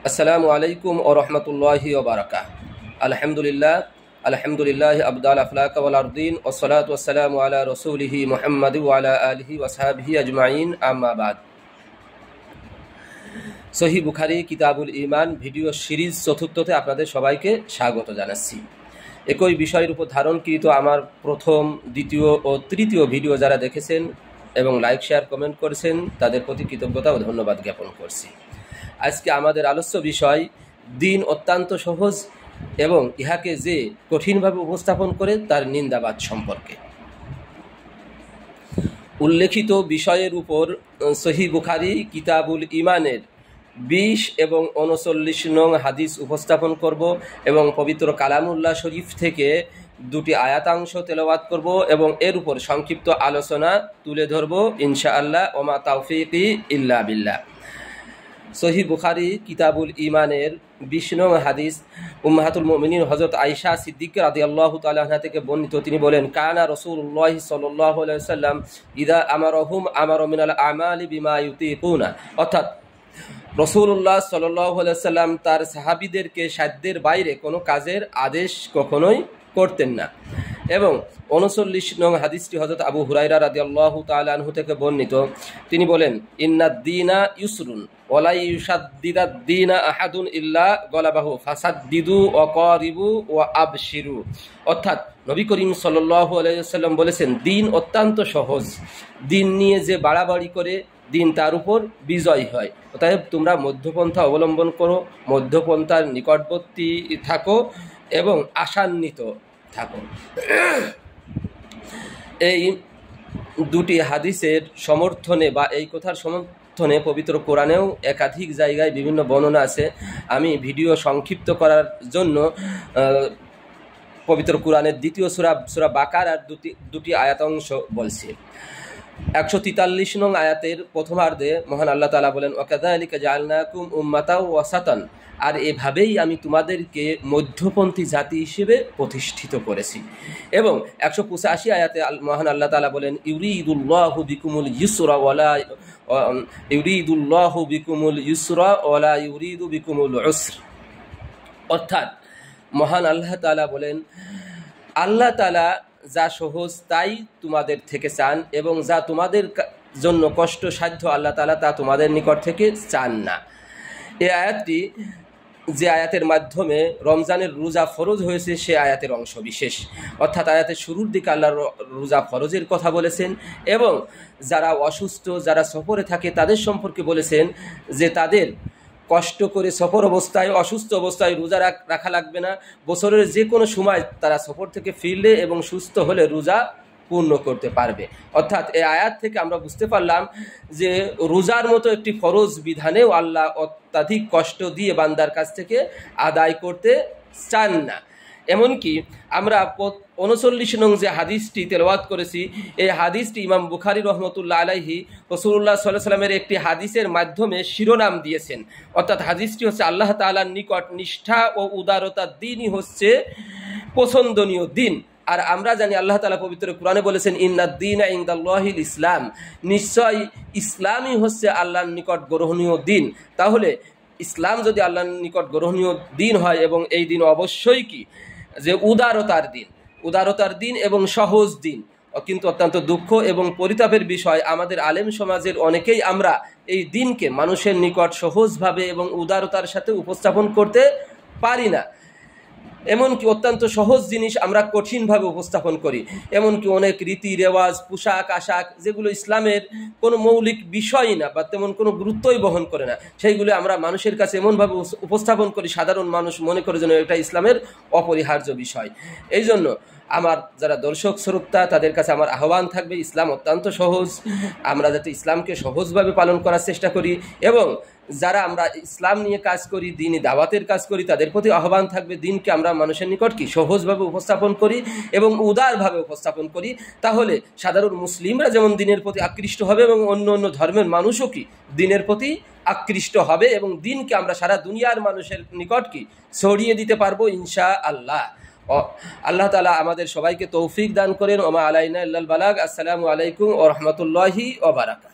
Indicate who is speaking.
Speaker 1: আসসালামু আলাইকুম ওয়া রাহমাতুল্লাহি ওয়া বারাকাতুহু। আলহামদুলিল্লাহ আবদাল আফলাক ওয়াল আরদিন ওয়াসসালাতু ওয়াসসালামু আলা রাসূলিহি মুহাম্মাদি ওয়া আলা আলিহি ওয়া সাহবিহি আজমাইন, আম্মা বাদ। সহিহ বুখারী কিতাবুল ঈমান ভিডিও সিরিজ চতুর্থতে আপনাদের সবাইকে স্বাগত জানাচ্ছি। একই বিষয়ের উপর ধারণকৃত আমার প্রথম, দ্বিতীয় ও তৃতীয় ভিডিও যারা দেখেছেন এবং লাইক, শেয়ার, কমেন্ট করেছেন তাদের প্রতি কৃতজ্ঞতা ও ধন্যবাদ জ্ঞাপন করছি। আজকে আমাদের আলোচ্য বিষয় দিন অত্যন্ত সহজ এবং ইহাকে যে কঠিনভাবে উপস্থাপন করে তার নিন্দাবাদ সম্পর্কে। উল্লেখিত বিষয়ের উপর সহিহ বুখারী কিতাবুল ঈমানের 20 এবং 39 নং হাদিস উপস্থাপন করব এবং পবিত্র কালামুল্লাহ শরীফ থেকে দুটি আয়াতাংশ তেলাওয়াত করব এবং এর উপর সংক্ষিপ্ত আলোচনা তুলে ধরব ইনশাআল্লাহ। ওমা তাওফীকি ইল্লা বিল্লাহ। সহিহ বুখারী কিতাবুল ঈমানের 20 নং হাদিস উম্মাহাতুল মুমিনিন হযরত আয়েশা সিদ্দিকা রাদিয়াল্লাহু তাআলা আনহা থেকে বর্ণিত। তিনি বলেন, কানা রাসূলুল্লাহ সাল্লাল্লাহু আলাইহি ওয়াসাল্লাম ইযা আমারাহুম আমারা মিনাল আমালি বিমা ইউতিকুনা, অর্থাৎ রাসূলুল্লাহ সাল্লাল্লাহু আলাইহি ওয়াসাল্লাম তার সাহাবীদেরকে সাধ্যের বাইরে কোনো কাজের আদেশ কখনোই করতেন না। এবং 39 নং হাদিসটি হযরত আবু হুরায়রা রাদিয়াল্লাহু তাআলা আনহু থেকে বর্ণিত। তিনি বলেন, ইন্নাদ দীনা ইউসরুন ওয়ালা ইউশাদ্দিদাদ দীনা আহাদুন ইল্লা গলাবাহু ফাসাদ্দিদু ওয়া কারিবু ওয়া আবশিরু, অর্থাৎ নবী করিম সাল্লাল্লাহু আলাইহি ওয়াসাল্লাম বলেছেন, দিন অত্যন্ত সহজ, দিন নিয়ে যে বাড়াবাড়ি করে দিন তার উপর বিজয় হয়। অতএব তোমরা মধ্যপন্থা অবলম্বন করো, মধ্যপন্থার নিকটবর্তী থাকো এবং আশান্বিত থাকো। এই দুটি হাদিসের সমর্থনে বা এই কথার সমর্থনে পবিত্র কোরআনেও একাধিক জায়গায় বিভিন্ন বর্ণনা আছে। আমি ভিডিও সংক্ষিপ্ত করার জন্য পবিত্র কোরআনের দ্বিতীয় সূরা বাকারার দুটি আয়াতাংশ বলছি। 143 নং আয়াতের প্রথমার্ধে মহান আল্লাহ তাআলা বলেন, ওয়াকাযালিকা জাআলনাকুম উম্মাতাও ওয়াসাতান, আর এভাবেই আমি তোমাদেরকে মধ্যপন্থী জাতি হিসেবে প্রতিষ্ঠিত করেছি। এবং 185 আয়াতে মহান আল্লাহ তাআলা বলেন, ইউরিদুল্লাহু বিকুমুল ইউসরা ওয়ালা ইউরিদু বিকুমুল উসর, অর্থাৎ মহান আল্লাহ তাআলা বলেন, আল্লাহ তাআলা যা সহজ তাই তোমাদের থেকে চান এবং যা তোমাদের জন্য কষ্টসাধ্য আল্লাহ তাআলা তা তোমাদের নিকট থেকে চান না। এই আয়াতটি যে আয়াতের মাধ্যমে রমজানের রোজা ফরজ হয়েছে সে আয়াতের অংশ বিশেষ, অর্থাৎ আয়াতের শুরুর দিকে আল্লাহ রোজা ফরজের কথা বলেছেন এবং যারা অসুস্থ, যারা সফরে থাকে তাদের সম্পর্কে বলেছেন যে তাদের কষ্ট করে সফর অবস্থায়, অসুস্থ অবস্থায় রোজা রাখা লাগবে না। বছরের যে কোনো সময় তারা সফর থেকে ফিরলে এবং সুস্থ হলে রোজা পূর্ণ করতে পারবে। অর্থাৎ এই আয়াত থেকে আমরা বুঝতে পারলাম যে রোজার মতো একটি ফরজ বিধানেও আল্লাহ অত্যাধিক কষ্ট দিয়ে বান্দার কাছ থেকে আদায় করতে চান না। এমনকি আমরা 39 নং যে হাদিসটি তেলাওয়াত করেছি, এই হাদিসটি ইমাম বুখারী রহমতুল্লাহ আলাইহি রাসূলুল্লাহ সাল্লাল্লাহু আলাইহি ওয়াসাল্লামের একটি হাদিসের মাধ্যমে শিরোনাম দিয়েছেন। অর্থাৎ হাদিসটি হচ্ছে আল্লাহ তাআলার নিকট নিষ্ঠা ও উদারতার দিনই হচ্ছে পছন্দনীয় দিন। আর আমরা জানি আল্লাহ তাআলা পবিত্র কোরআনে বলেছেন, ইন্নাদ দীনা ইনদাল্লাহিল ইসলাম, নিশ্চয় ইসলামই হচ্ছে আল্লাহর নিকট গ্রহণীয় দিন। তাহলে ইসলাম যদি আল্লাহর নিকট গ্রহণীয় দিন হয় এবং এই দিন অবশ্যই কি যে উদারতার দিন এবং সহজ দিন। কিন্তু অত্যন্ত দুঃখ এবং পরিতাপের বিষয়, আমাদের আলেম সমাজের অনেকেই আমরা এই দিনকে মানুষের নিকট সহজভাবে এবং উদারতার সাথে উপস্থাপন করতে পারি না। এমনকি অত্যন্ত সহজ জিনিস আমরা কঠিনভাবে উপস্থাপন করি। এমনকি অনেক রীতি রেওয়াজ, পোশাক আশাক যেগুলো ইসলামের কোনো মৌলিক বিষয়ই না বা তেমন কোনো গুরুত্বই বহন করে না, সেইগুলো আমরা মানুষের কাছে এমনভাবে উপস্থাপন করি সাধারণ মানুষ মনে করে যেন এটা ইসলামের অপরিহার্য বিষয়। এই জন্য আমার যারা দর্শক শ্রোতা তাদের কাছে আমার আহ্বান থাকবে, ইসলাম অত্যন্ত সহজ, আমরা যাতে ইসলামকে সহজভাবে পালন করার চেষ্টা করি এবং যারা আমরা ইসলাম নিয়ে কাজ করি, দিনী দাওয়াতের কাজ করি, তাদের প্রতি আহ্বান থাকবে দিনকে আমরা মানুষের নিকট কি সহজভাবে উপস্থাপন করি এবং উদারভাবে উপস্থাপন করি। তাহলে সাধারণ মুসলিমরা যেমন দিনের প্রতি আকৃষ্ট হবে এবং অন্য অন্য ধর্মের মানুষও কি দিনের প্রতি আকৃষ্ট হবে এবং দিনকে আমরা সারা দুনিয়ার মানুষের নিকট কি ছড়িয়ে দিতে পারবো ইনশাআল্লাহ। আল্লাহ তাআলা আমাদের সবাইকে তৌফিক দান করেন। ওমা আলাইনা ইল্লাল বালাগ। আসসালামু আলাইকুম ওয়া রাহমাতুল্লাহি ওয়া বারাকাতুহু।